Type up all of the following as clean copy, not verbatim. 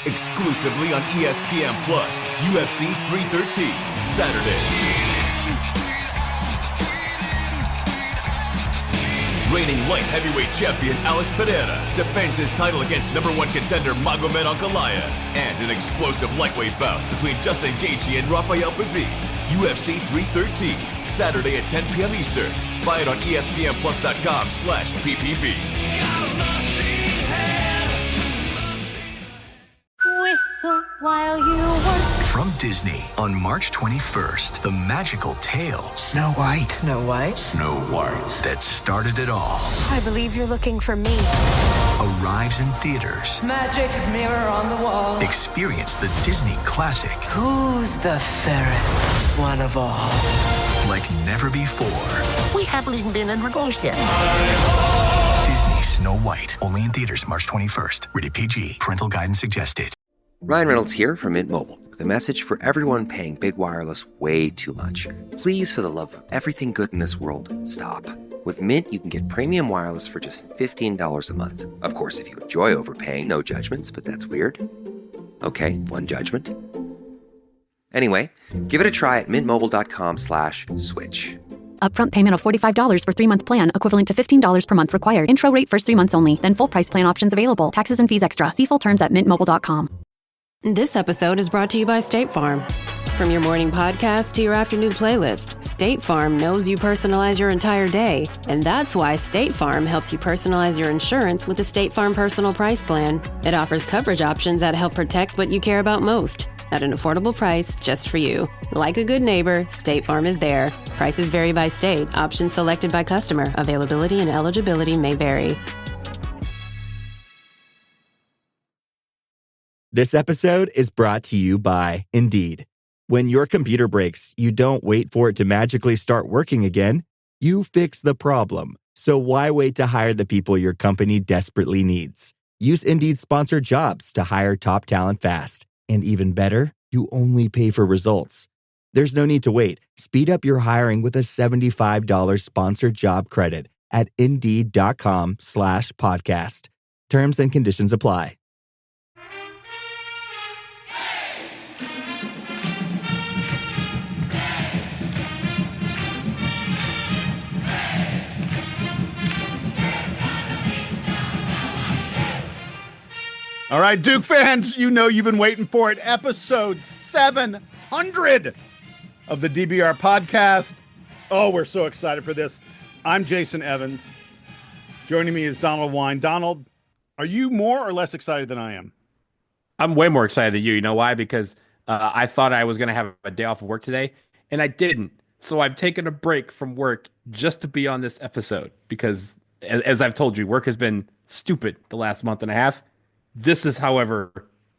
exclusively on ESPN Plus. UFC 313, Saturday. Reigning light heavyweight champion Alex Pereira defends his title against number one contender Magomed Ankalaev, and an explosive lightweight bout between Justin Gaethje and Rafael Pazzi. UFC 313, Saturday at 10 p.m. Eastern. Buy it on ESPNplus.com/PPV. Whistle while you work. From Disney on March 21st, the magical tale Snow White. Snow White? Snow White. That started it all. I believe you're looking for me. Arrives in theaters. Magic mirror on the wall. Experience the Disney classic. Who's the fairest one of all? Like never before. We haven't even been in reverse yet. Disney Snow White. Only in theaters March 21st. Rated PG. Parental guidance suggested. Ryan Reynolds here from Mint Mobile with a message for everyone paying big wireless way too much. Please, for the love of everything good in this world, stop. With Mint, you can get premium wireless for just $15 a month. Of course, if you enjoy overpaying, no judgments, but that's weird. Okay, one judgment. Anyway, give it a try at mintmobile.com/switch. Upfront payment of $45 for 3-month plan, equivalent to $15 per month required. Intro rate first 3 months only, then full price plan options available. Taxes and fees extra. See full terms at mintmobile.com. This episode is brought to you by State Farm. From your morning podcast to your afternoon playlist, State Farm knows you personalize your entire day. And that's why State Farm helps you personalize your insurance with the State Farm Personal Price Plan. It offers coverage options that help protect what you care about most at an affordable price just for you. Like a good neighbor, State Farm is there. Prices vary by state. Options selected by customer. Availability and eligibility may vary. This episode is brought to you by Indeed. When your computer breaks, you don't wait for it to magically start working again. You fix the problem. So why wait to hire the people your company desperately needs? Use Indeed's sponsored jobs to hire top talent fast. And even better, you only pay for results. There's no need to wait. Speed up your hiring with a $75 sponsored job credit at Indeed.com/podcast. Terms and conditions apply. All right, Duke fans, you know you've been waiting for it. Episode 700 of the DBR podcast. Oh, we're so excited for this. I'm Jason Evans. Joining me is Donald Wine. Donald, are you more or less excited than I am? I'm way more excited than you. You know why? Because I thought I was going to have a day off of work today, and I didn't. So I've taken a break from work just to be on this episode because, as I've told you, work has been stupid the last month and a half. This is, however,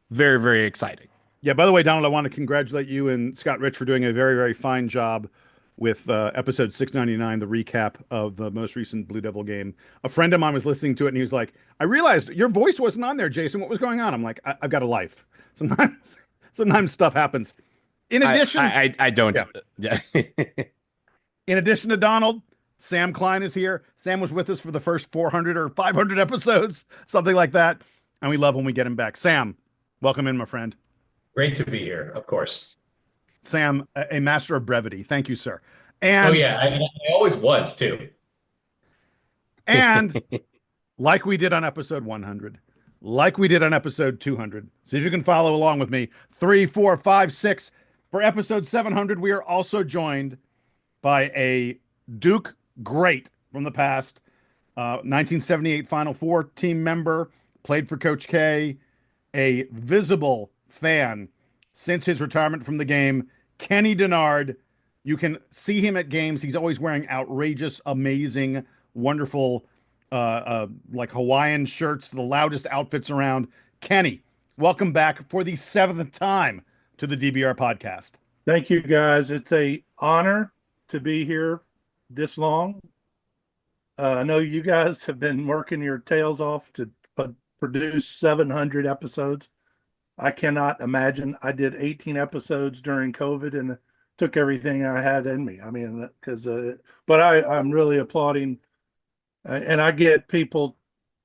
very, very exciting. Yeah, by the way, Donald, I want to congratulate you and Scott Rich for doing a very, very fine job with episode 699, the recap of the most recent Blue Devil game. A friend of mine was listening to it, and he was like, I realized your voice wasn't on there, Jason. What was going on? I'm like, I've got a life. Sometimes stuff happens. In addition... I don't. Yeah. In addition to Donald, Sam Klein is here. Sam was with us for the first 400 or 500 episodes, something like that. And we love when we get him back. Sam, welcome in, my friend. Great to be here, of course. Sam, a master of brevity. Thank you, sir. And oh, yeah. I always was, too. And like we did on episode 100, like we did on episode 200. See if you can follow along with me. 3, 4, 5, 6. For episode 700, we are also joined by a Duke great from the past, 1978 Final Four team member, played for Coach K, a visible fan since his retirement from the game, Kenny Dennard. You can see him at games. He's always wearing outrageous, amazing, wonderful, like Hawaiian shirts, the loudest outfits around. Kenny, welcome back for the 7th time to the DBR podcast. Thank you, guys. It's an honor to be here this long. I know you guys have been working your tails off to produce 700 episodes. I cannot imagine. I did 18 episodes during COVID and took everything I had in me. I mean, but I'm really applauding. And I get people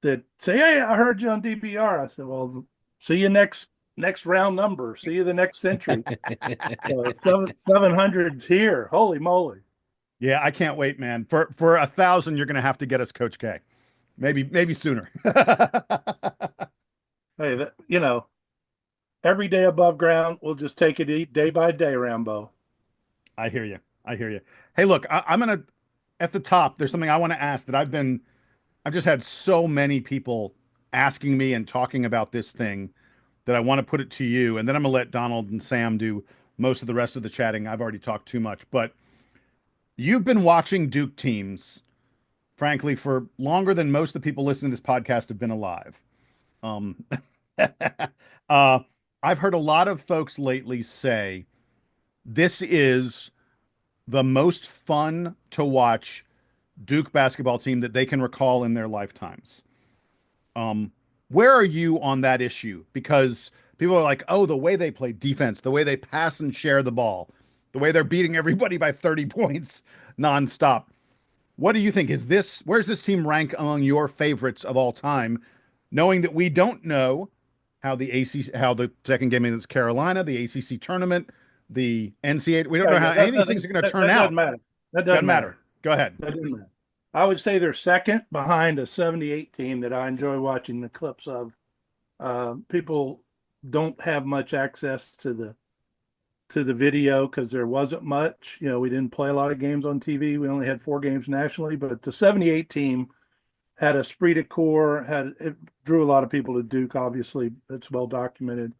that say, hey, I heard you on DBR. I said, well, see you next next round number. See you the next century. 700's here. Holy moly. Yeah, I can't wait, man. For 1,000, you're going to have to get us Coach K. Maybe sooner. Hey, every day above ground, we'll just take it day by day, Rambo. I hear you. Hey, look, I'm going to, at the top, there's something I want to ask that I've just had so many people asking me and talking about this thing that I want to put it to you. And then I'm going to let Donald and Sam do most of the rest of the chatting. I've already talked too much, but you've been watching Duke teams, frankly, for longer than most of the people listening to this podcast have been alive. I've heard a lot of folks lately say this is the most fun to watch Duke basketball team that they can recall in their lifetimes. Where are you on that issue? Because people are like, oh, the way they play defense, the way they pass and share the ball, the way they're beating everybody by 30 points nonstop. What do you think? Where's this team rank among your favorites of all time? Knowing that we don't know how the second game against Carolina, the ACC tournament, the NCAA, we don't know how any of these things are going to turn out. That doesn't matter. Go ahead. That doesn't matter. I would say they're second behind a 78 team that I enjoy watching the clips of. People don't have much access to the video because there wasn't much. We didn't play a lot of games on TV. We only had 4 games nationally, but the 78 team had esprit de corps, it drew a lot of people to Duke, obviously. That's well documented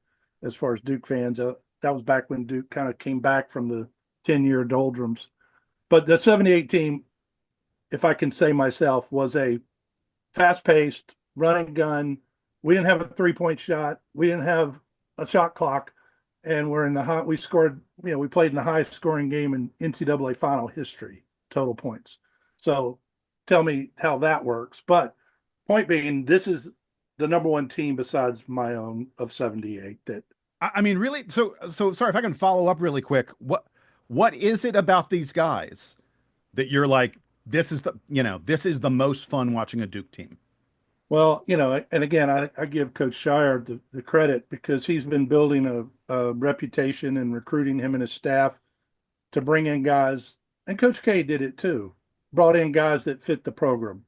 as far as Duke fans. That was back when Duke kind of came back from the 10-year doldrums. But the 78 team, if I can say myself, was a fast-paced, running gun. We didn't have a three-point shot. We didn't have a shot clock. And we scored, we played in the highest scoring game in NCAA final history, total points. So tell me how that works. But point being, this is the number one team besides my own of 78 that. I mean, really? So sorry if I can follow up really quick. What is it about these guys that you're like, this is the most fun watching a Duke team? Well, and again, I give Coach Shire the credit because he's been building a reputation and recruiting him and his staff to bring in guys, and Coach K did it too, brought in guys that fit the program.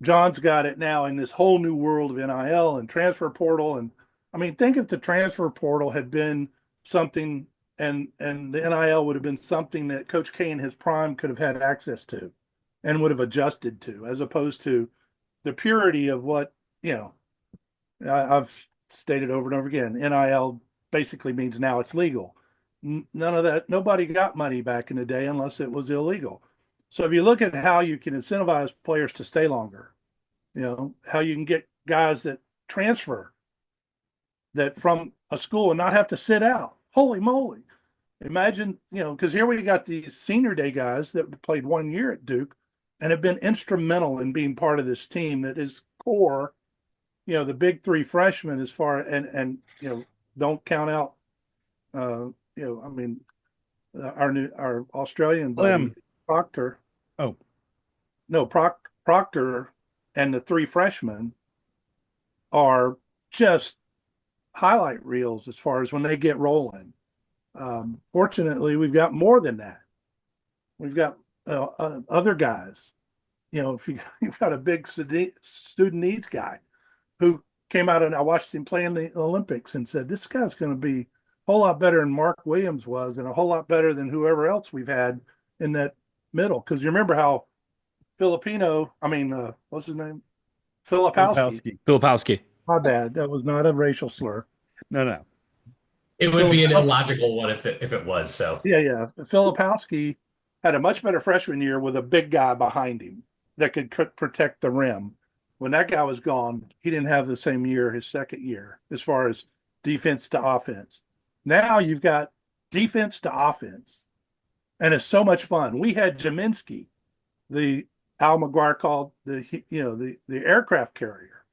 John's got it now in this whole new world of NIL and transfer portal. And I mean, think if the transfer portal had been something and the NIL would have been something that Coach K in his prime could have had access to and would have adjusted to, as opposed to the purity of what, I've stated over and over again, NIL basically means now it's legal. None of that, nobody got money back in the day unless it was illegal. So if you look at how you can incentivize players to stay longer, how you can get guys that transfer that from a school and not have to sit out. Holy moly. Imagine, because here we got these senior day guys that played 1 year at Duke and have been instrumental in being part of this team that is core, the big 3 freshmen as far, and don't count out, our Australian buddy, Proctor. Oh, no, Proctor and the 3 freshmen are just highlight reels as far as when they get rolling. Fortunately, we've got more than that. We've got other guys. If you've got a big student needs guy who came out, and I watched him play in the Olympics and said, this guy's going to be a whole lot better than Mark Williams was and a whole lot better than whoever else we've had in that middle. Because you remember how what's his name? Filipowski. My bad. That was not a racial slur. No. It would be an illogical one if it was so. Yeah. Filipowski had a much better freshman year with a big guy behind him that could protect the rim. When that guy was gone, he didn't have the same year his second year as far as defense to offense. Now you've got defense to offense, and it's so much fun. We had Jaminski, the Al McGuire called the aircraft carrier,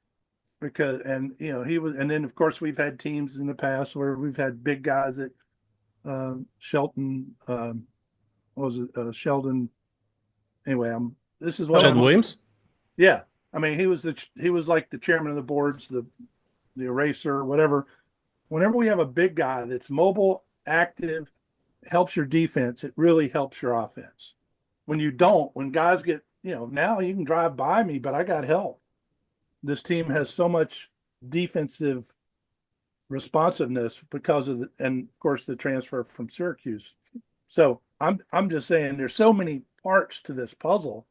because he was, and then of course we've had teams in the past where we've had big guys at Shelton. Sheldon? Anyway, this is what Sheldon Williams. Yeah, I mean he was like the chairman of the boards, the eraser, whatever. whenever we have a big guy that's mobile, active, helps your defense, it really helps your offense. When you don't, when guys get, now you can drive by me, but I got help. This team has so much defensive responsiveness because of and of course the transfer from Syracuse. So I'm just saying there's so many parts to this puzzle.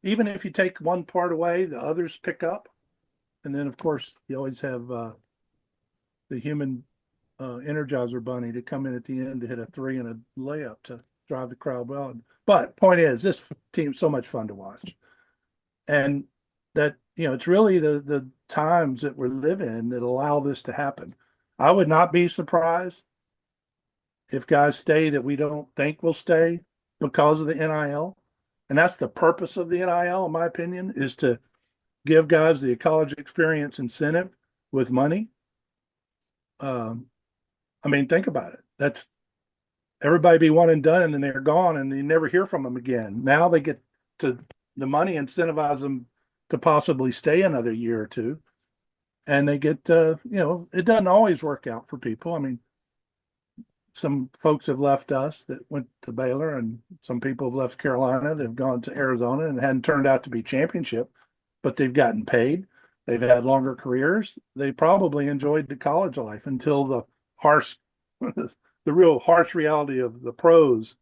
Even if you take one part away, the others pick up. And then of course you always have the human Energizer bunny to come in at the end to hit a 3 and a layup to drive the crowd wild. But point is, this team's so much fun to watch. And that, it's really the times that we're living that allow this to happen. I would not be surprised if guys stay that we don't think will stay because of the NIL. And that's the purpose of the NIL, in my opinion, is to give guys the college experience incentive with money. Think about it. That's everybody be one and done and they're gone and you never hear from them again. Now they get to the money incentivize them to possibly stay another year or two. And they get, it doesn't always work out for people. I mean, some folks have left us that went to Baylor, and some people have left Carolina. They've gone to Arizona and hadn't turned out to be championship, but they've gotten paid. They've had longer careers. They probably enjoyed the college life until the real harsh reality of the pros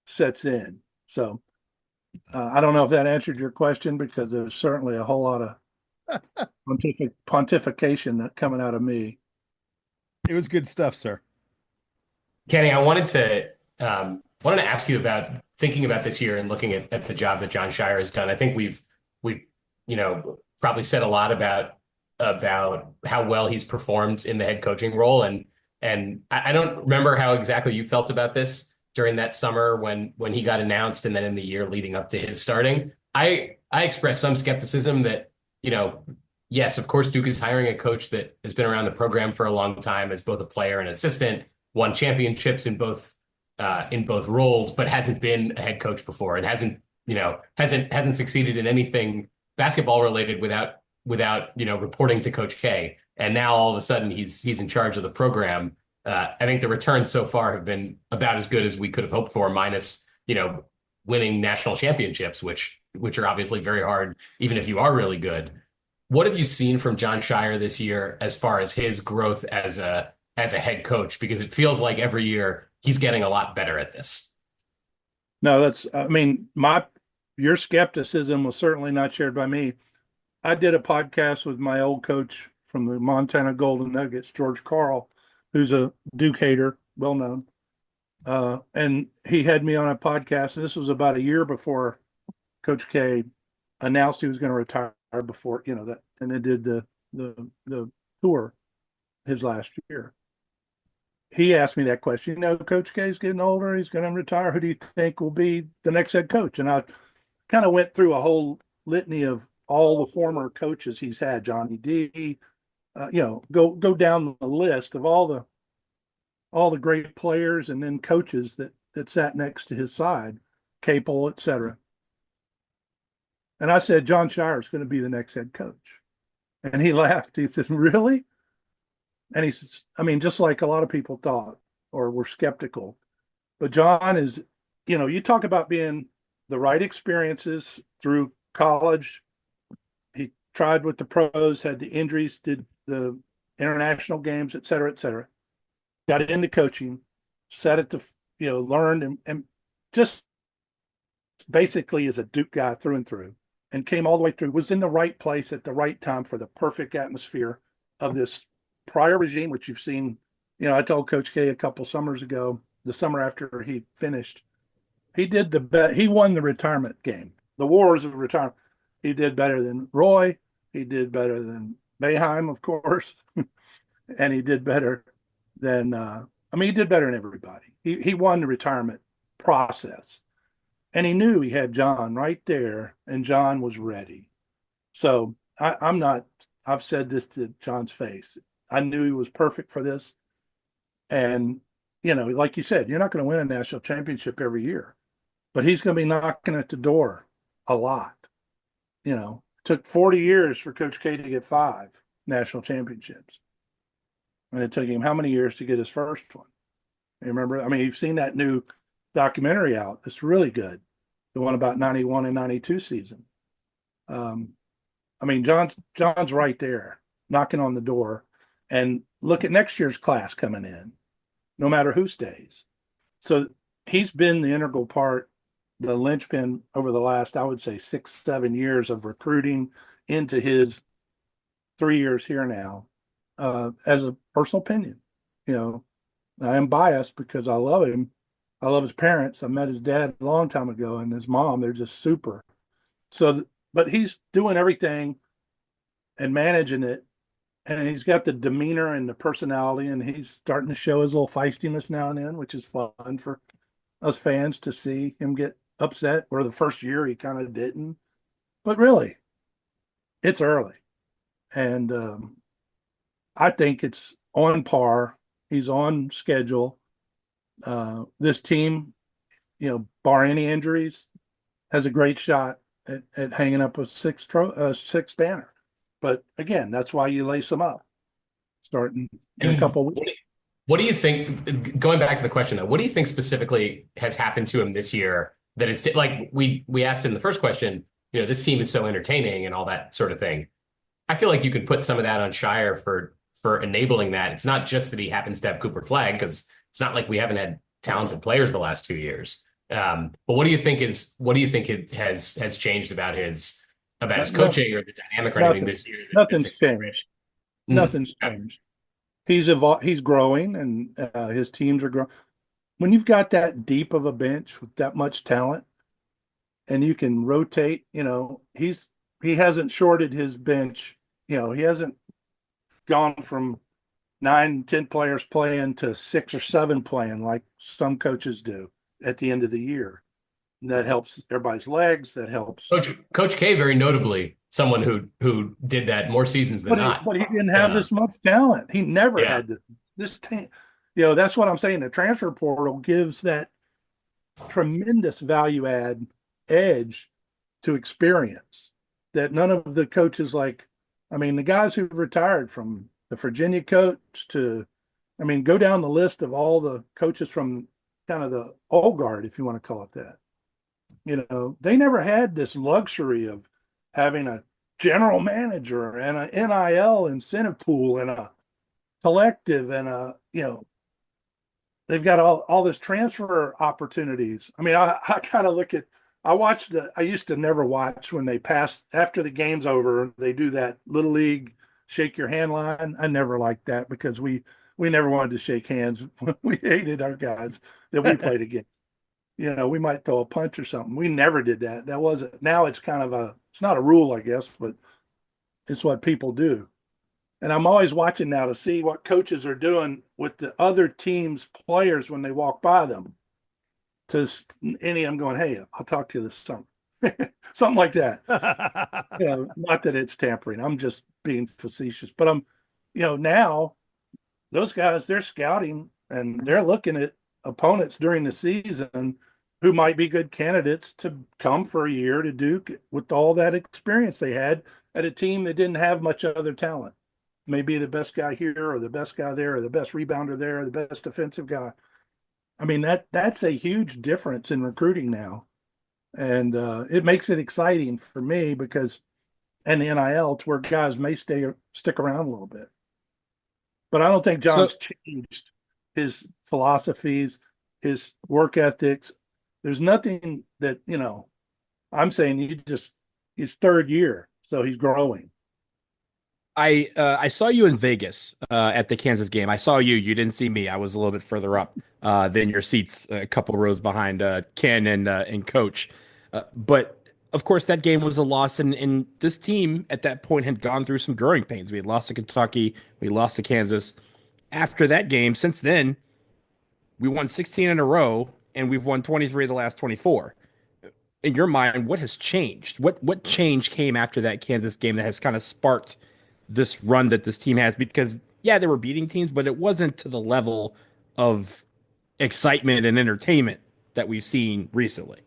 sets in. So I don't know if that answered your question, because there's certainly a whole lot of pontification coming out of me. It was good stuff, sir. Kenny, I wanted to ask you about thinking about this year and looking at the job that Jon Scheyer has done. I think we've probably said a lot about how well he's performed in the head coaching role, and I don't remember how exactly you felt about this during that summer when he got announced, and then in the year leading up to his starting. I expressed some skepticism that, yes, of course, Duke is hiring a coach that has been around the program for a long time as both a player and assistant, won championships in both roles, but hasn't been a head coach before, and hasn't succeeded in anything basketball related without reporting to Coach K. And now all of a sudden he's in charge of the program. I think the returns so far have been about as good as we could have hoped for, minus winning national championships, which are obviously very hard, even if you are really good. What have you seen from Jon Scheyer this year as far as his growth as a head coach? Because it feels like every year he's getting a lot better at this. No, your skepticism was certainly not shared by me. I did a podcast with my old coach from the Montana Golden Nuggets, George Karl, who's a Duke hater, well known. And he had me on a podcast, and this was about a year before Coach K announced he was going to retire, before, that, and then did the tour his last year. He asked me that question. Coach K's getting older. He's going to retire. Who do you think will be the next head coach? And I kind of went through a whole litany of all the former coaches he's had, Johnny D. Go down the list of all the great players and then coaches that sat next to his side, Capel, etc. And I said, Jon Scheyer is going to be the next head coach. And he laughed. He said, really? And he says, just like a lot of people thought or were skeptical. But Jon is, you talk about being the right experiences through college. He tried with the pros, had the injuries, did the international games, et cetera, got into coaching, set it to, learned and just basically is a Duke guy through and through, and came all the way through, was in the right place at the right time for the perfect atmosphere of this prior regime, which you've seen. I told Coach K a couple summers ago, the summer after he finished, he did he won the retirement game, the wars of retirement. He did better than Roy. He did better than Boeheim, of course. And he did better than, he did better than everybody. He won the retirement process. And he knew he had Jon right there, and Jon was ready. So I've said this to Jon's face. I knew he was perfect for this. And, like you said, you're not going to win a national championship every year, but he's going to be knocking at the door a lot. It took 40 years for Coach K to get 5 national championships. And it took him how many years to get his first one? You remember? I mean, you've seen that new documentary out. It's really good. The one about 91 and 92 season. I mean, John's right there, knocking on the door. And look at next year's class coming in, no matter who stays. So he's been the integral part, the linchpin over the last, I would say, 6-7 years of recruiting into his 3 years here now. As a personal opinion, I am biased because I love him. I love his parents. I met his dad a long time ago and his mom. They're just super. So, but he's doing everything and managing it. And he's got the demeanor and the personality, and he's starting to show his little feistiness now and then, which is fun for us fans to see him get upset. Where the first year he kind of didn't. But really, it's early. And I think it's on par. He's on schedule. This team, bar any injuries, has a great shot at hanging up a six banner. But again, that's why you lace them up starting in a couple of weeks. What do you think, going back to the question though, what do you think specifically has happened to him this year that is like we asked in the first question, this team is so entertaining and all that sort of thing. I feel like you could put some of that on Shire for enabling that. It's not just that he happens to have Cooper Flag, because it's not like we haven't had talented players the last 2 years. But what do you think it has changed about his coaching or the dynamic or anything this year? Nothing's changed. Nothing's changed. He's growing, and his teams are growing. When you've got that deep of a bench with that much talent, and you can rotate, he hasn't shorted his bench. He hasn't gone from 9-10 players playing to 6 or 7 playing like some coaches do at the end of the year. And that helps everybody's legs. That helps. Coach K, very notably, someone who did that more seasons than not. But he didn't have this much talent. He never had this team. That's what I'm saying. The transfer portal gives that tremendous value add edge to experience that none of the coaches the guys who've retired, from the Virginia coach to, go down the list of all the coaches from kind of the old guard, if you want to call it that. They never had this luxury of having a general manager and an NIL incentive pool and a collective and they've got all this transfer opportunities. I kind of look at, I used to never watch when they pass after the game's over, they do that little league shake your hand line. I never liked that because we never wanted to shake hands. We hated our guys that we played against. We might throw a punch or something. We never did that. That wasn't, now it's kind of it's not a rule, I guess, but it's what people do. And I'm always watching now to see what coaches are doing with the other team's players when they walk by them. To any, I'm going, hey, I'll talk to you this summer. Something like that. Not that it's tampering. I'm just being facetious. But now those guys, they're scouting and they're looking at opponents during the season who might be good candidates to come for a year to Duke with all that experience they had at a team that didn't have much other talent. Maybe the best guy here or the best guy there or the best rebounder there or the best defensive guy. That's a huge difference in recruiting now. And it makes it exciting for me because, and the NIL, to where guys may stick around a little bit. But I don't think John's changed his philosophies, his work ethics. There's nothing that, I'm saying his third year, so he's growing. I saw you in Vegas at the Kansas game. I saw you. You didn't see me. I was a little bit further up than your seats, a couple rows behind Ken and Coach. But of course, that game was a loss, and this team at that point had gone through some growing pains. We had lost to Kentucky. We lost to Kansas. After that game, since then, we won 16 in a row, and we've won 23 of the last 24. In your mind, what has changed? What change came after that Kansas game that has kind of sparked this run that this team has? Because, yeah, they were beating teams, but it wasn't to the level of excitement and entertainment that we've seen recently.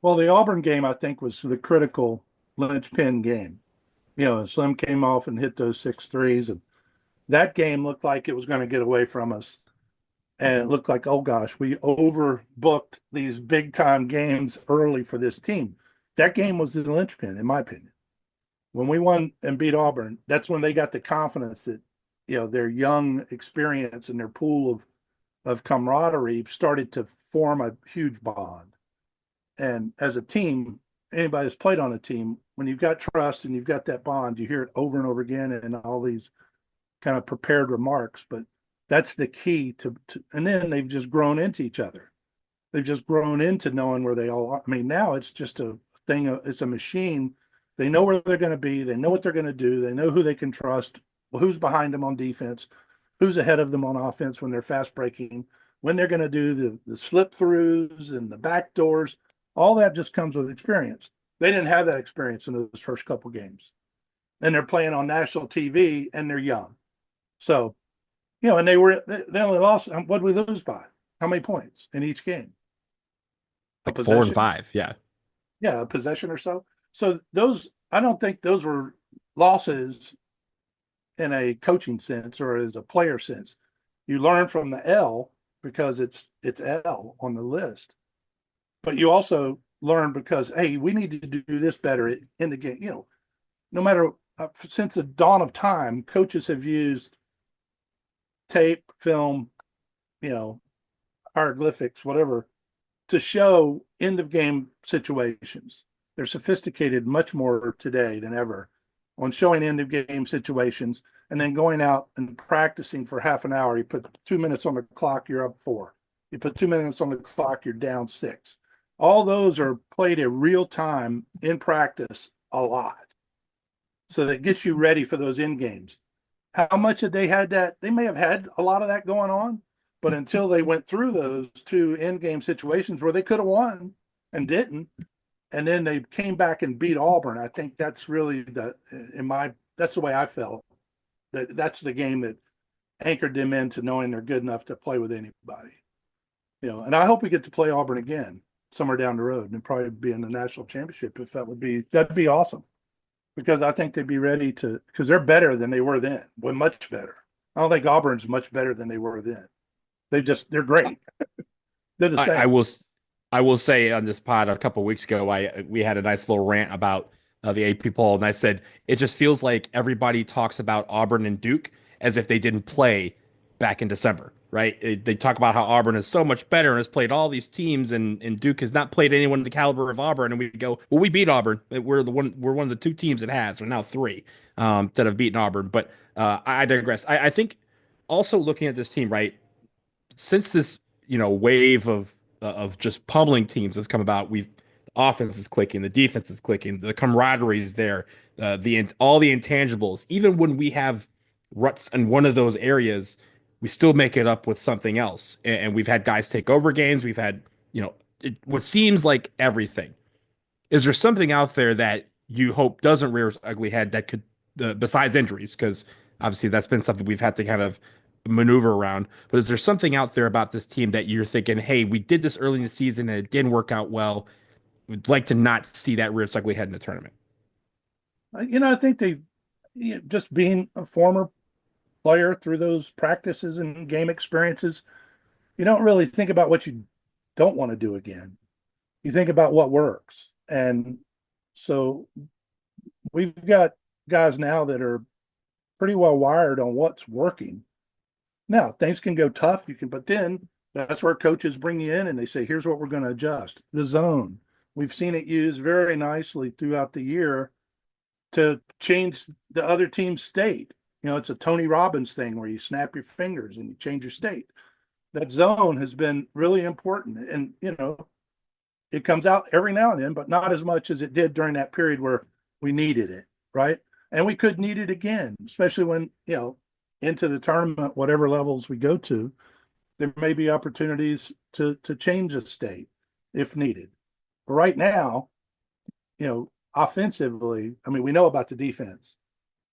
Well, the Auburn game, I think, was the critical linchpin game. Slim came off and hit those 6 threes, and That game looked like it was going to get away from us. And it looked like, oh gosh, we overbooked these big time games early for this team. That game was the linchpin, in my opinion. When we won and beat Auburn, that's when they got the confidence that, their young experience and their pool of camaraderie started to form a huge bond. And as a team, anybody that's played on a team, when you've got trust and you've got that bond, you hear it over and over again in all these kind of prepared remarks. But that's the key to and then they've just grown into each other. They've just grown into knowing where they all are. I mean, now it's just a thing. It's a machine. They know where they're going to be. They know what they're going to do. They know who they can trust, who's behind them on defense, who's ahead of them on offense when they're fast breaking, when they're going to do the slip throughs and the back doors. All that just comes with experience. They didn't have that experience in those first couple games. And they're playing on national TV and they're young. So, and they only lost. What did we lose by? How many points in each game? Like 4 and 5. Yeah. Yeah. A possession or so. So I don't think those were losses in a coaching sense or as a player sense. You learn from the L because it's L on the list, but you also learn because, hey, we need to do this better in the game. No matter since the dawn of time, coaches have used tape, film, hieroglyphics, whatever, to show end of game situations. They're sophisticated much more today than ever on showing end of game situations and then going out and practicing for half an hour. You put 2 minutes on the clock, you're up 4. You put 2 minutes on the clock, you're down 6. All those are played in real time in practice a lot. So that gets you ready for those end games. How much had they had that? They may have had a lot of that going on, but until they went through those 2 end game situations where they could have won and didn't, and then they came back and beat Auburn. I think that's really that's the way I felt. That's the game that anchored them into knowing they're good enough to play with anybody. And I hope we get to play Auburn again somewhere down the road and probably be in the national championship if that'd be awesome. Because I think they'd be ready because they're better than they were then. Well, much better. I don't think Auburn's much better than they were then. They're great. They're the same. I will say on this pod a couple of weeks ago, we had a nice little rant about the AP poll, and I said it just feels like everybody talks about Auburn and Duke as if they didn't play back in December, right? They talk about how Auburn is so much better and has played all these teams, and Duke has not played anyone the caliber of Auburn. And we go, well, we beat Auburn. We're one of the 2 teams it has, or now 3 that have beaten Auburn. But I digress. I think also looking at this team, right, since this wave of just pummeling teams has come about, the offense is clicking, the defense is clicking, the camaraderie is there, all the intangibles. Even when we have ruts in one of those areas, we still make it up with something else. And we've had guys take over games. We've had what seems like everything. Is there something out there that you hope doesn't rear its ugly head that could, besides injuries, because obviously that's been something we've had to kind of maneuver around, but is there something out there about this team that you're thinking, hey, we did this early in the season and it didn't work out well? We'd like to not see that rear its ugly head in the tournament. I think they, just being a former player through those practices and game experiences, you don't really think about what you don't want to do again. You think about what works. And so we've got guys now that are pretty well wired on what's working. Now, things can go tough. But then that's where coaches bring you in and they say, here's what we're going to adjust. The zone. We've seen it used very nicely throughout the year to change the other team's state. It's a Tony Robbins thing where you snap your fingers and you change your state. That zone has been really important. And, it comes out every now and then, but not as much as it did during that period where we needed it, right? And we could need it again, especially when, into the tournament, whatever levels we go to, there may be opportunities to change a state if needed. But right now, offensively, we know about the defense,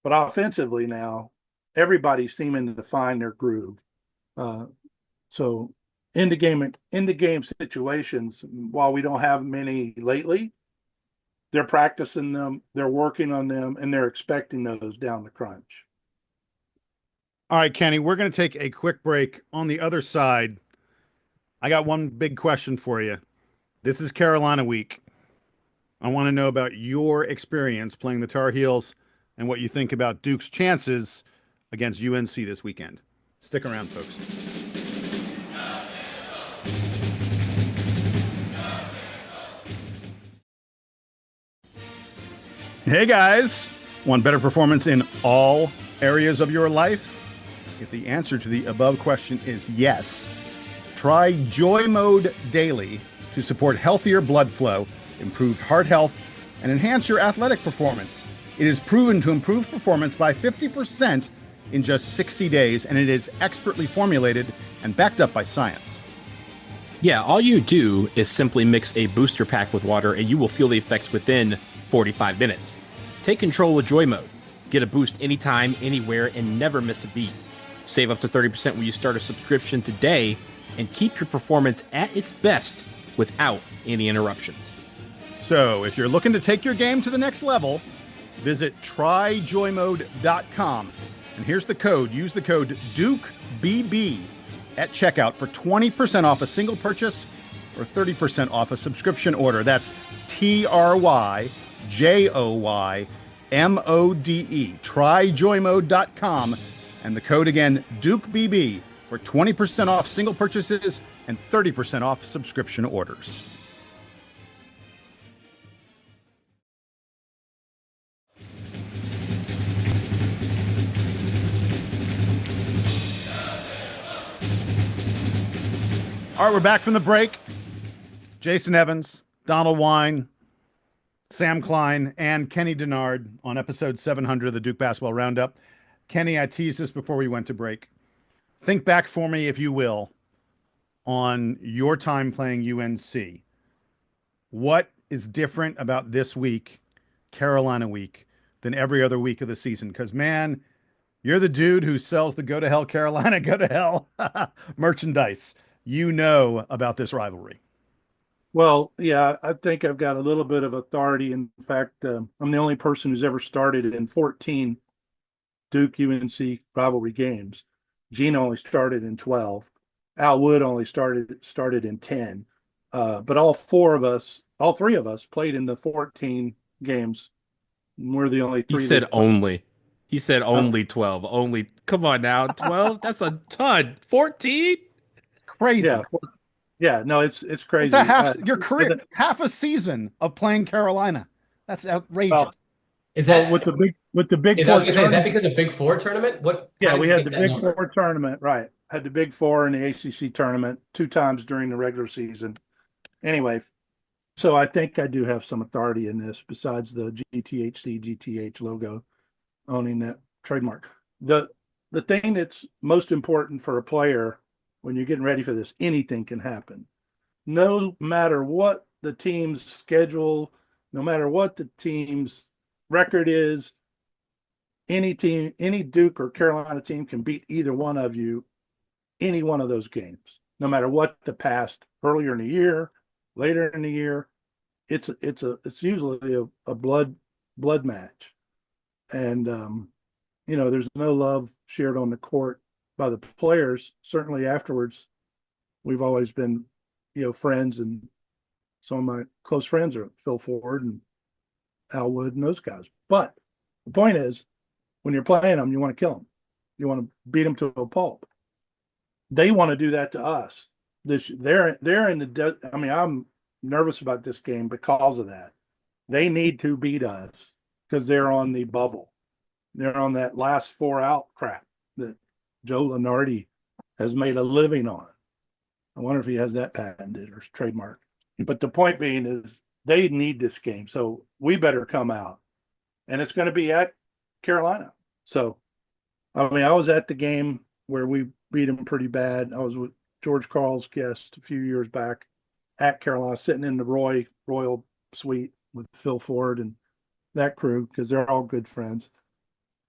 but offensively now, everybody's seeming to find their groove. So in the game situations, while we don't have many lately, they're practicing them, they're working on them, and they're expecting those down the crunch. All right, Kenny, we're going to take a quick break. On the other side, I got one big question for you. This is Carolina week. I want to know about your experience playing the Tar Heels and what you think about Duke's chances against UNC this weekend. Stick around, folks. Hey, guys. Want better performance in all areas of your life? If the answer to the above question is yes, try Joy Mode Daily to support healthier blood flow, improved heart health, and enhance your athletic performance. It is proven to improve performance by 50% in just 60 days, and it is expertly formulated and backed up by science. Yeah, all you do is simply mix a booster pack with water and you will feel the effects within 45 minutes. Take control with Joy Mode. Get a boost anytime, anywhere, and never miss a beat. Save up to 30% when you start a subscription today and keep your performance at its best without any interruptions. So if you're looking to take your game to the next level, visit tryjoymode.com. And here's the code. Use the code DukeBB at checkout for 20% off a single purchase or 30% off a subscription order. That's TRYJOYMODE. Tryjoymode.com. And the code again, DukeBB, for 20% off single purchases and 30% off subscription orders. All right, we're back from the break. Jason Evans, Donald Wine, Sam Klein, and Kenny Dennard on episode 700 of the Duke Basketball Roundup. Kenny, I teased this before we went to break. Think back for me, if you will, on your time playing UNC. What is different about this week, Carolina week, than every other week of the season? Because, man, you're the dude who sells the Go to Hell Carolina, Go to Hell merchandise. You know about this rivalry. Well, yeah, I think I've got a little bit of authority. In fact, I'm the only person who's ever started in 14 Duke UNC rivalry games. Gene only started in 12. Al Wood only started in 10. But all three of us played in the 14 games. We're the only three. He said only. He said only 12. Only. Come on now. 12? That's a ton. 14? Crazy. Yeah, no, it's crazy. It's a half your career, half a season of playing Carolina. That's outrageous. Well, is that with the big? Is that because of Big Four tournament? What? Yeah, we had the Big Four tournament, right? Had the Big Four and the ACC tournament 2 times during the regular season. Anyway, so I think I do have some authority in this, besides the GTH logo owning that trademark. The thing that's most important for a player when you're getting ready for this, anything can happen. No matter what the team's schedule, no matter what the team's record is, any team, any Duke or Carolina team can beat either one of you, any one of those games, no matter what the past, earlier in the year, later in the year. It's usually a blood match. And, there's no love shared on the court by the players. Certainly afterwards, we've always been, friends, and some of my close friends are Phil Ford and Al Wood and those guys. But the point is, when you're playing them, you want to kill them. You want to beat them to a pulp. They want to do that to us. They're in the. I'm nervous about this game because of that. They need to beat us because they're on the bubble. They're on that last 4 out crap that Joe Lunardi has made a living on. I wonder if he has that patented or trademark. But the point being is they need this game. So we better come out. And it's going to be at Carolina. So, I was at the game where we beat them pretty bad. I was with George Carl's guest a few years back at Carolina, sitting in the Royal Suite with Phil Ford and that crew, because they're all good friends.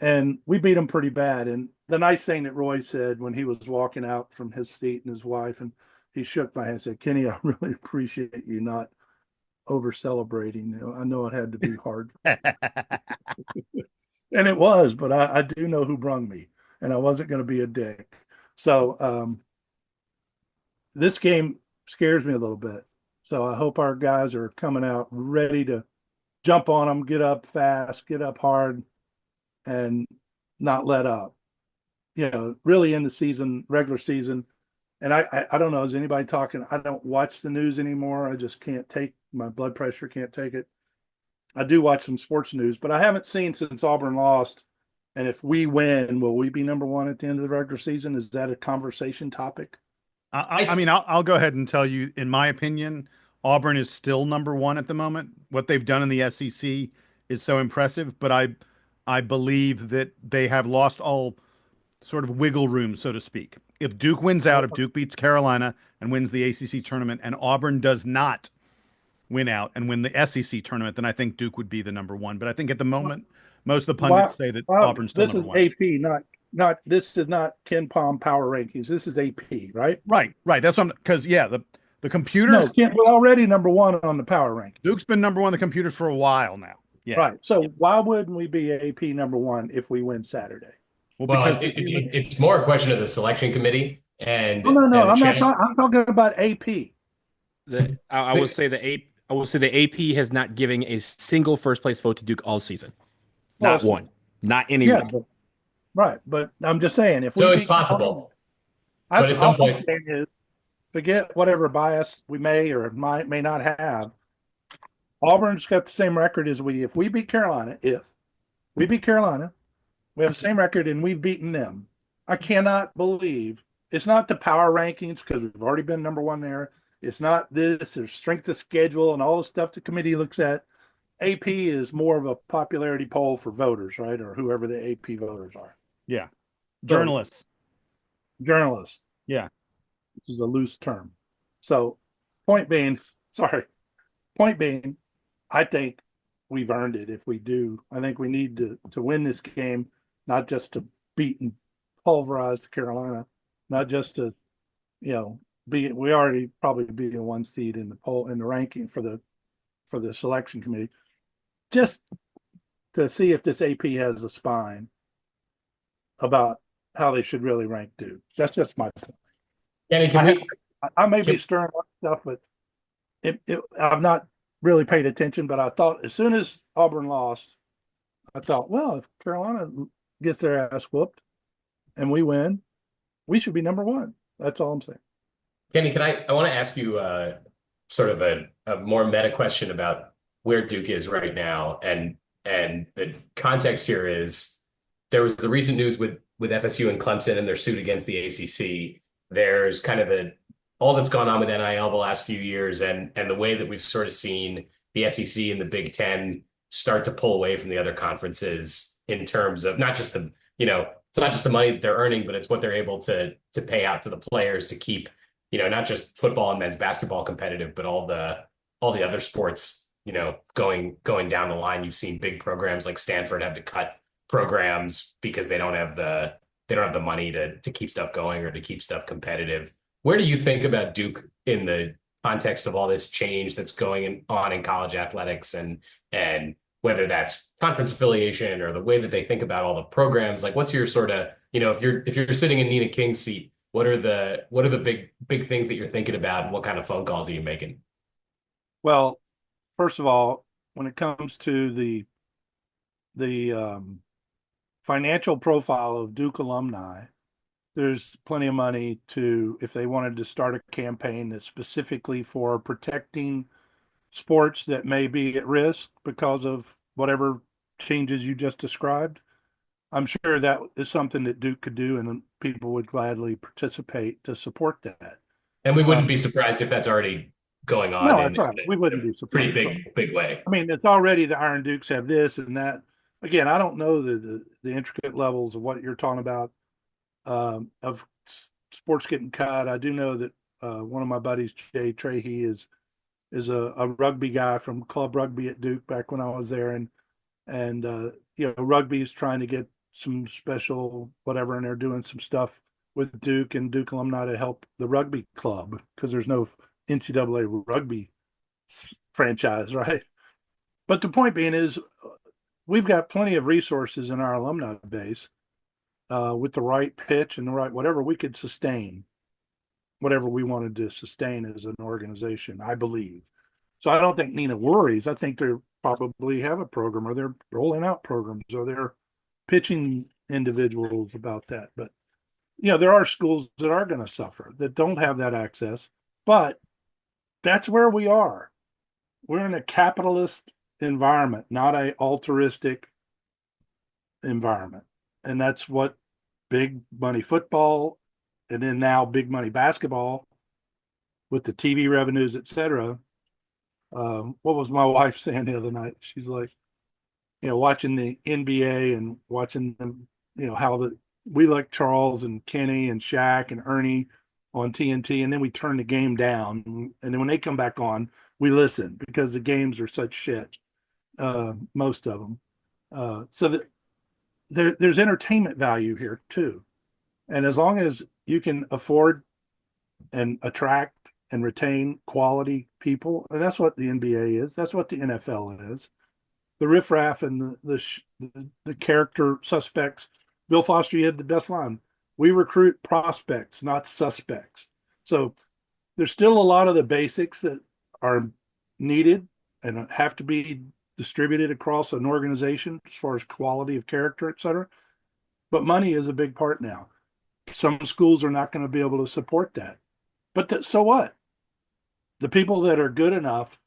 And we beat them pretty bad. And the nice thing that Roy said when he was walking out from his seat and his wife, and he shook my hand and said, "Kenny, I really appreciate you not over celebrating. I know it had to be hard." And it was, but I do know who brung me. and I wasn't going to be a dick. So this game scares me a little bit. So I hope our guys are coming out ready to jump on them, get up fast, get up hard, and not let up. Really in the season, regular season. And I don't know, is anybody talking? I don't watch the news anymore. I just can't take, my blood pressure can't take it. I do watch some sports news, but I haven't seen since Auburn lost. And if we win, will we be number one at the end of the regular season? Is that a conversation topic? I mean, I'll go ahead and tell you, in my opinion, Auburn is still number one at the moment. What they've done in the SEC is so impressive, but I believe that they have lost all sort of wiggle room, so to speak. If Duke wins out, if Duke beats Carolina and wins the ACC tournament, and Auburn does not win out and win the SEC tournament, then I think Duke would be the number one. But I think at the moment, most of the pundits say that Auburn's still number one. This is AP, not this is not Ken Palm Power Rankings. This is AP, right? Right. That's what because the computers. No, we're already number one on the Power Ranking. Duke's been number one on the computers for a while now. Yeah. Right. So why wouldn't we be AP number one if we win Saturday? Well, because it's more a question of the selection committee and no. I'm talking about AP. I will say the AP has not given a single first place vote to Duke all season. Not one. Not any. Yeah, but I'm just saying if so, it's possible. But at some point, forget whatever bias we may or may not have. Auburn's got the same record as we. If we beat Carolina, we have the same record and we've beaten them. I cannot believe it's not the power rankings because we've already been number one there. It's not this. There's strength of schedule and all the stuff the committee looks at. AP is more of a popularity poll for voters, right? Or whoever the AP voters are. Yeah. Journalists. Yeah. Which is a loose term. So point being, I think we've earned it if we do. I think we need to win this game, not just to beat and pulverize Carolina, not just to, we already probably be a one seed in the poll in the ranking for the selection committee, just to see if this AP has a spine about how they should really rank Duke. That's just my point. Kenny, I may be stirring up stuff, but I've not really paid attention. But I thought as soon as Auburn lost, I thought, well, if Carolina gets their ass whooped and we win, we should be number one. That's all I'm saying. Kenny, I want to ask you sort of a more meta question about where Duke is right now. And the context here is there was the recent news with FSU and Clemson and their suit against the ACC. There's kind of all that's gone on with NIL the last few years and the way that we've sort of seen the SEC and the Big Ten start to pull away from the other conferences in terms of not just it's not just the money that they're earning, but it's what they're able to pay out to the players to keep, not just football and men's basketball competitive, but all the other sports, going down the line. You've seen big programs like Stanford have to cut programs because they don't have the money to keep stuff going or to keep stuff competitive. Where do you think about Duke in the context of all this change that's going on in college athletics and whether that's conference affiliation or the way that they think about all the programs? Like, what's your sort of, if you're sitting in Nina King's seat, what are the big things that you're thinking about and what kind of phone calls are you making? Well, first of all, when it comes to the financial profile of Duke alumni, there's plenty of money if they wanted to start a campaign that's specifically for protecting sports that may be at risk because of whatever changes you just described. I'm sure that is something that Duke could do, and people would gladly participate to support that. And we wouldn't be surprised if that's already going on. No, that's right. We wouldn't be surprised. Pretty big way. I mean, it's already the Iron Dukes have this and that. Again, I don't know the intricate levels of what you're talking about of sports getting cut. I do know that one of my buddies, Jay Trahey, is a rugby guy from Club Rugby at Duke back when I was there, and rugby is trying to get some special whatever, and they're doing some stuff with Duke and Duke alumni to help the rugby club because there's no NCAA rugby franchise, right? But the point being is we've got plenty of resources in our alumni base with the right pitch and the right whatever, we could sustain whatever we wanted to sustain as an organization, I believe. So I don't think Nina worries. I think they probably have a program, or they're rolling out programs, or they're pitching individuals about that. But there are schools that are going to suffer, that don't have that access. But that's where we are. We're in a capitalist environment, not a altruistic environment. And that's what big money football, and then now big money basketball with the TV revenues, et cetera. What was my wife saying the other night? She's like, watching the NBA and watching them, how we like Charles and Kenny and Shaq and Ernie on TNT, and then we turn the game down, and then when they come back on, we listen because the games are such shit, most of them. So that there's entertainment value here too, and as long as you can afford and attract and retain quality people, and that's what the NBA is, that's what the NFL is. The riffraff and the character suspects. Bill Foster, you had the best line. We recruit prospects, not suspects. So there's still a lot of the basics that are needed and have to be distributed across an organization as far as quality of character, et cetera. But money is a big part now. Some schools are not going to be able to support that. But so what? The people that are good enough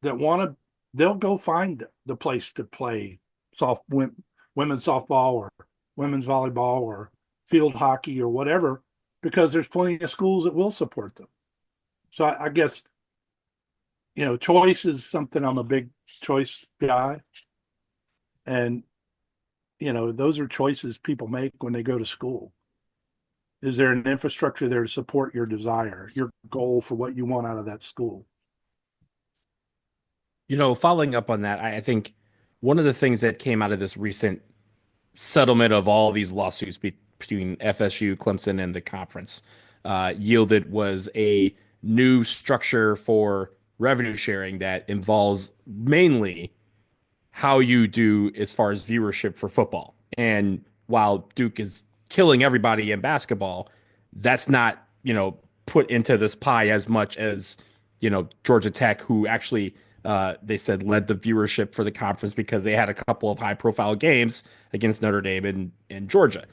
that want to, they'll go find the place to play women's softball or women's volleyball or field hockey or whatever, because there's plenty of schools that will support them. So I guess, choice is something. I'm a big choice guy. And, those are choices people make when they go to school. Is there an infrastructure there to support your desire, your goal for what you want out of that school? Following up on that, I think one of the things that came out of this recent settlement of all these lawsuits between FSU, Clemson, and the conference yielded was a new structure for revenue sharing that involves mainly how you do as far as viewership for football. And while Duke is killing everybody in basketball, that's not, put into this pie as much as, Georgia Tech, who actually they said led the viewership for the conference because they had a couple of high profile games against Notre Dame and Georgia.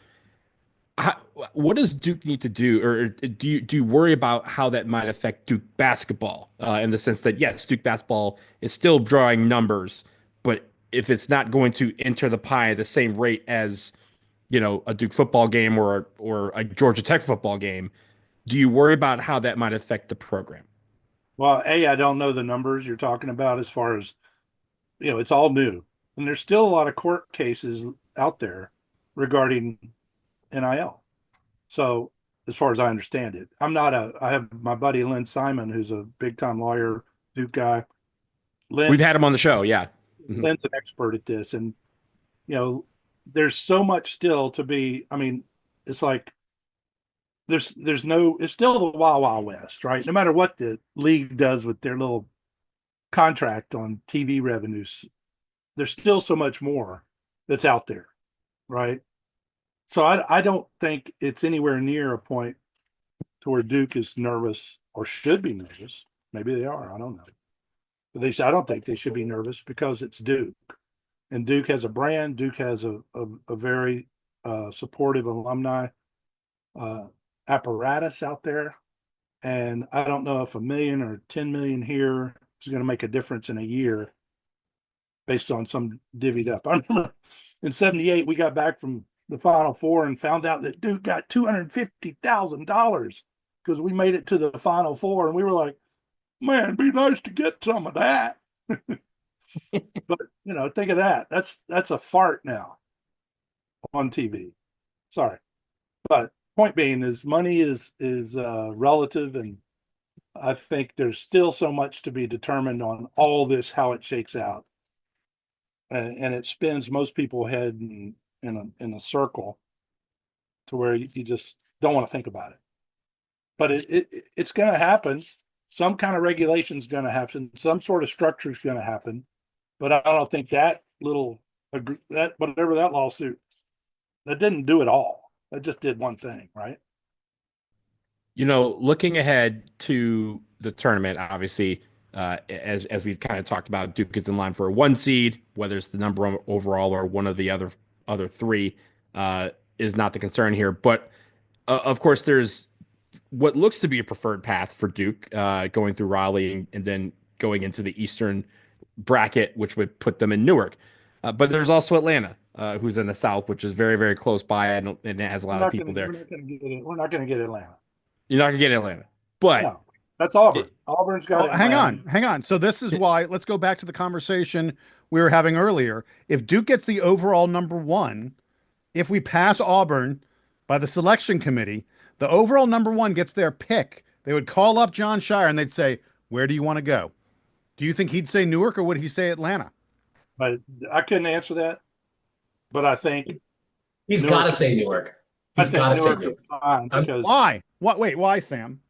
What does Duke need to do, or do you worry about how that might affect Duke basketball in the sense that, yes, Duke basketball is still drawing numbers, but if it's not going to enter the pie at the same rate as, a Duke football game or a Georgia Tech football game, do you worry about how that might affect the program? Well, I don't know the numbers you're talking about as far as, it's all new. And there's still a lot of court cases out there regarding NIL. So as far as I understand it, I have my buddy Lynn Simon, who's a big time lawyer, Duke guy. We've had him on the show. Yeah. Mm-hmm. Lynn's an expert at this. And, there's so much still to be, it's like, it's still the Wild Wild West, right? No matter what the league does with their little contract on TV revenues, there's still so much more that's out there, right? So I don't think it's anywhere near a point to where Duke is nervous or should be nervous. Maybe they are. I don't know. But I don't think they should be nervous because it's Duke. And Duke has a brand. Duke has a very supportive alumni apparatus out there. And I don't know if 1 million or 10 million here is going to make a difference in a year based on some divvied up. I remember in 78, we got back from the Final Four and found out that Duke got $250,000 because we made it to the Final Four. And we were like, man, it'd be nice to get some of that. But, think of that. That's a fart now on TV. Sorry. But point being is money is relative, and I think there's still so much to be determined on all this, how it shakes out. And it spins most people's head in a circle to where you just don't want to think about it. But it's going to happen. Some kind of regulation is going to happen. Some sort of structure is going to happen. But I don't think whatever that lawsuit, that didn't do it all. That just did one thing, right? Looking ahead to the tournament, obviously, as we've kind of talked about, Duke is in line for a 1 seed. Whether it's the number 1 overall or one of the other 3 is not the concern here. But of course, there's what looks to be a preferred path for Duke, going through Raleigh and then going into the Eastern bracket, which would put them in Newark. But there's also Atlanta, who's in the South, which is very, very close by, and it has a lot of people there. We're not going to get Atlanta. You're not going to get Atlanta. But no, that's Auburn. Auburn's got hang on. So this is why, let's go back to the conversation we were having earlier. If Duke gets the overall number 1, if we pass Auburn by the selection committee, the overall number 1 gets their pick. They would call up Jon Scheyer and they'd say, where do you want to go? Do you think he'd say Newark or would he say Atlanta? But I couldn't answer that. But I think he's got to say Newark. He's got to say Newark. Why? Wait, why, Sam?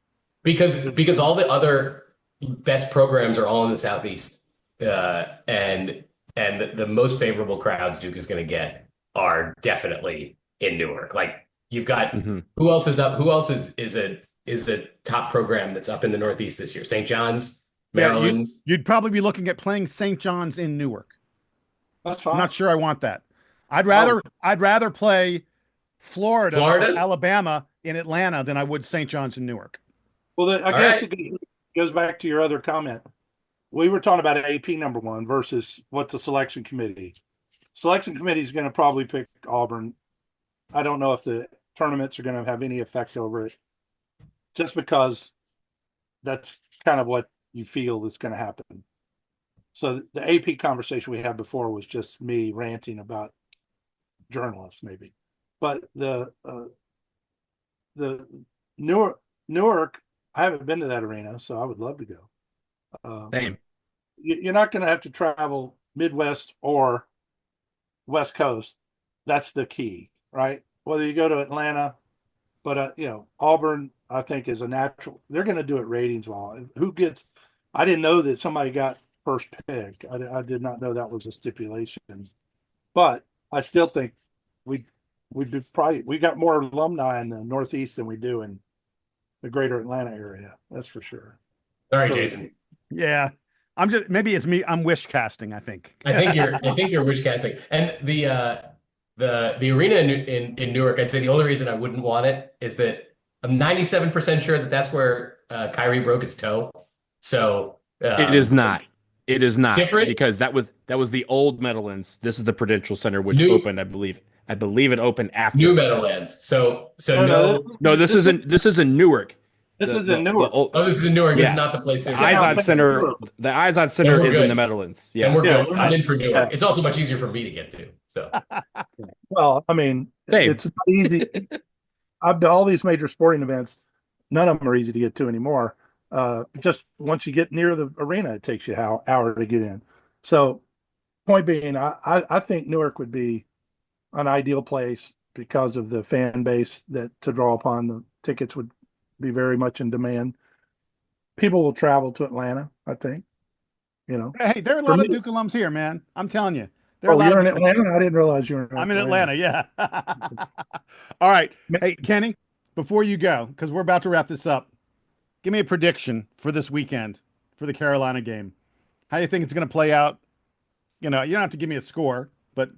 Because all the other best programs are all in the Southeast, and the most favorable crowds Duke is going to get are definitely in Newark. Like you've got who else is up? Who else is a top program that's up in the Northeast this year? St. John's, Maryland. You'd probably be looking at playing St. John's in Newark. That's fine. I'm not sure I want that. I'd rather play Florida or Alabama in Atlanta than I would St. John's in Newark. Well, I guess it goes back to your other comment. We were talking about AP number 1 versus what the selection committee. Selection committee is going to probably pick Auburn. I don't know if the tournaments are going to have any effects over it, just because that's kind of what you feel is going to happen. So the AP conversation we had before was just me ranting about journalists, maybe. But the Newark, I haven't been to that arena, so I would love to go. Same. You're not going to have to travel Midwest or West Coast. That's the key, right? Whether you go to Atlanta, but Auburn, I think, is a natural. They're going to do it ratings-wise. I didn't know that somebody got first pick. I did not know that was a stipulation, but I still think we got more alumni in the Northeast than we do in the greater Atlanta area. That's for sure. Sorry, Jason. Yeah. Maybe it's me. I'm wish casting, I think. I think you're wish casting. And the arena in Newark, I'd say the only reason I wouldn't want it is that I'm 97% sure that's where Kyrie broke his toe. So it is not. It is not different because that was the old Meadowlands. This is the Prudential Center, which opened, I believe. I believe it opened after New Meadowlands. So no. This is in Newark. This is in Newark. This is in Newark. This is not the place. The Izod Center. The Izod Center is in the Meadowlands. Yeah, and we're good. I'm in for Newark. It's also much easier for me to get to. So, well, I mean, it's easy. All these major sporting events, none of them are easy to get to anymore. Just once you get near the arena, it takes you an hour to get in. So, point being, I think Newark would be an ideal place because of the fan base to draw upon. The tickets would be very much in demand. People will travel to Atlanta, I think. Hey, there are a lot of Duke alums here, man. I'm telling you. You're in Atlanta? I didn't realize you were in Atlanta. I'm in Atlanta, yeah. All right. Hey, Kenny, before you go, because we're about to wrap this up, give me a prediction for this weekend for the Carolina game. How do you think it's going to play out? You don't have to give me a score, but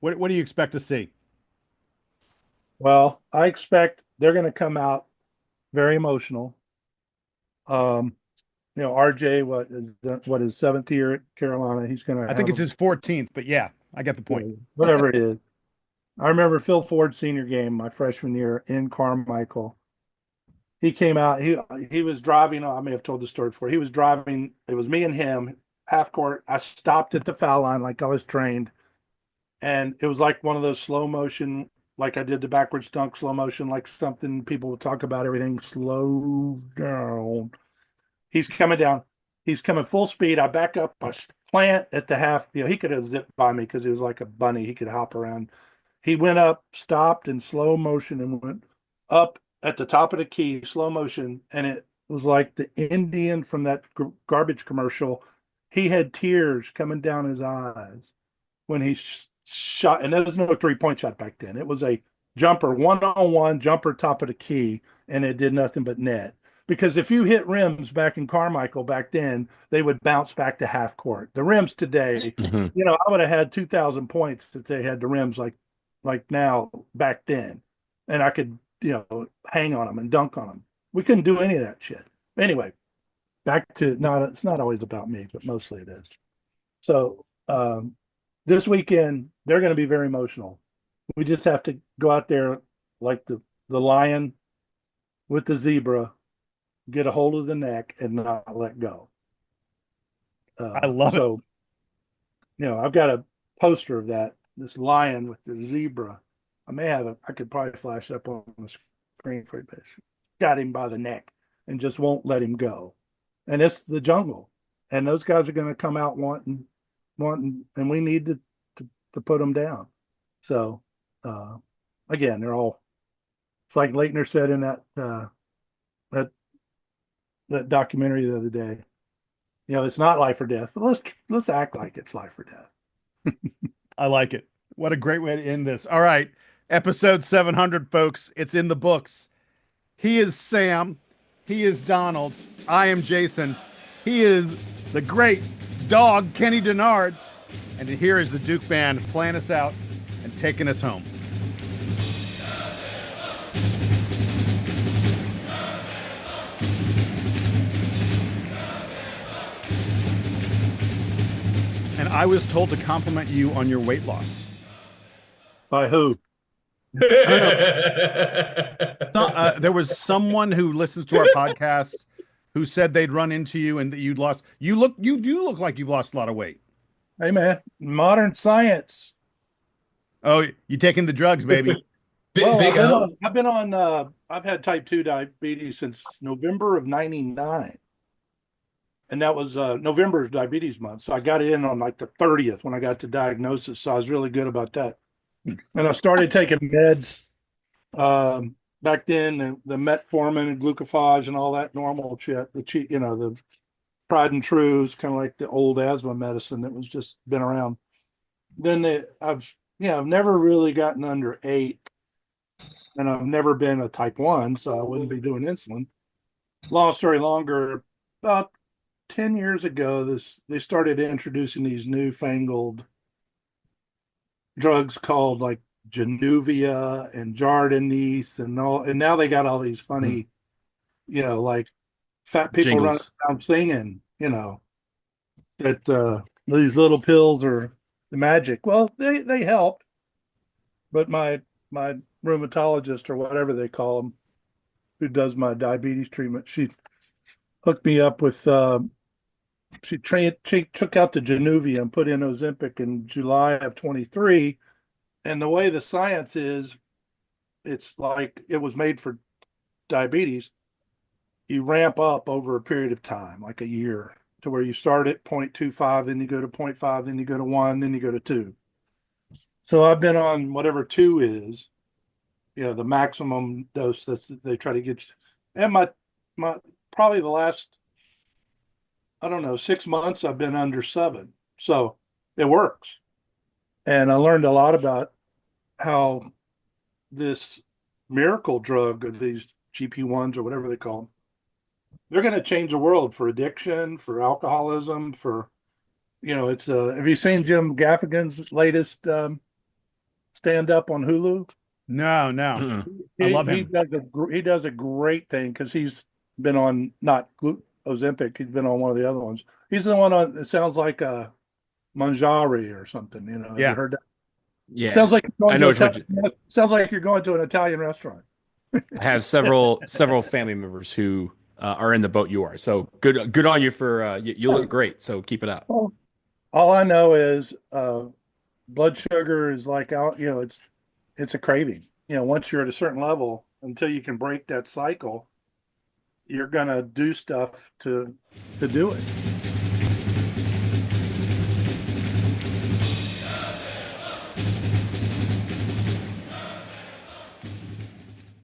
what do you expect to see? Well, I expect they're going to come out very emotional. RJ, what is 7th year at Carolina? He's going to. I think it's his 14th, but yeah, I get the point. Whatever it is. I remember Phil Ford's senior game, my freshman year in Carmichael. He came out. He was driving. I may have told the story before. He was driving. It was me and him, half court. I stopped at the foul line like I was trained, and it was like one of those slow motion. Like I did the backwards dunk, slow motion, like something people would talk about, everything slow down. He's coming down. He's coming full speed. I back up. I plant at the half. He could have zipped by me because he was like a bunny. He could hop around. He went up, stopped in slow motion, and went up at the top of the key, slow motion. And it was like the Indian from that garbage commercial. He had tears coming down his eyes when he shot. And there was no 3-point shot back then. It was a jumper, 1-on-1 jumper top of the key, and it did nothing but net. Because if you hit rims back in Carmichael back then, they would bounce back to half court. The rims today, Mm-hmm. I would have had 2,000 points if they had the rims like now back then, and I could hang on them and dunk on them. We couldn't do any of that shit. Anyway, back to it's not always about me, but mostly it is. So this weekend they're going to be very emotional. We just have to go out there like the lion with the zebra, get a hold of the neck and not let go. I love it. I've got a poster of this lion with the zebra. I could probably flash up on the screen for you. Got him by the neck and just won't let him go. And it's the jungle. And those guys are going to come out wanting, and we need to put them down. So, again, it's like Leitner said in that documentary the other day, it's not life or death, but let's act like it's life or death. I like it. What a great way to end this. All right. Episode 700, folks. It's in the books. He is Sam. He is Donald. I am Jason. He is the great Dawg, Kenny Dennard. And here is the Duke Band playing us out and taking us home. And I was told to compliment you on your weight loss. By who? There was someone who listens to our podcast who said they'd run into you and that you'd lost. You do look like you've lost a lot of weight. Hey man, modern science. Oh, you taking the drugs, baby? I've had type 2 diabetes since November of '99. And that was November's diabetes month. So I got in on like the 30th when I got the diagnosis. So I was really good about that. And I started taking meds back then, the metformin and glucophage and all that normal shit, the tried and true, kind of like the old asthma medicine that was just been around. Then I've never really gotten under 8, and I've never been a type 1, so I wouldn't be doing insulin. Long story longer, about 10 years ago, they started introducing these newfangled drugs called like Januvia and Jardiance and now they got all these funny, like fat people Jingles. running around singing, that these little pills are the magic. Well, they help, but my rheumatologist or whatever they call them, who does my diabetes treatment, she hooked me up with she took out the Januvia and put in Ozempic in July of 23. And the way the science is, it's like it was made for diabetes. You ramp up over a period of time, like a year, to where you start at 0.25, then you go to 0.5, then you go to 1, then you go to 2. So I've been on whatever 2 is, the maximum dose they try to get you. And my probably the last, 6 months I've been under 7. So it works. And I learned a lot about how this miracle drug of these GP1s or whatever they call them, they're going to change the world for addiction, for alcoholism, for, it's have you seen Jim Gaffigan's latest stand up on Hulu? No. I love him. He does a great thing because he's been on not Ozempic. He's been on one of the other ones. He's the one on, it sounds like a Mangiare or something, Have you heard that? Yeah. Sounds like sounds like you're going to an Italian restaurant. I have several family members who are in the boat you are. So good on you for you look great. So keep it up. Well, all I know is blood sugar is like it's a craving. Once you're at a certain level, until you can break that cycle, you're gonna do stuff to do it.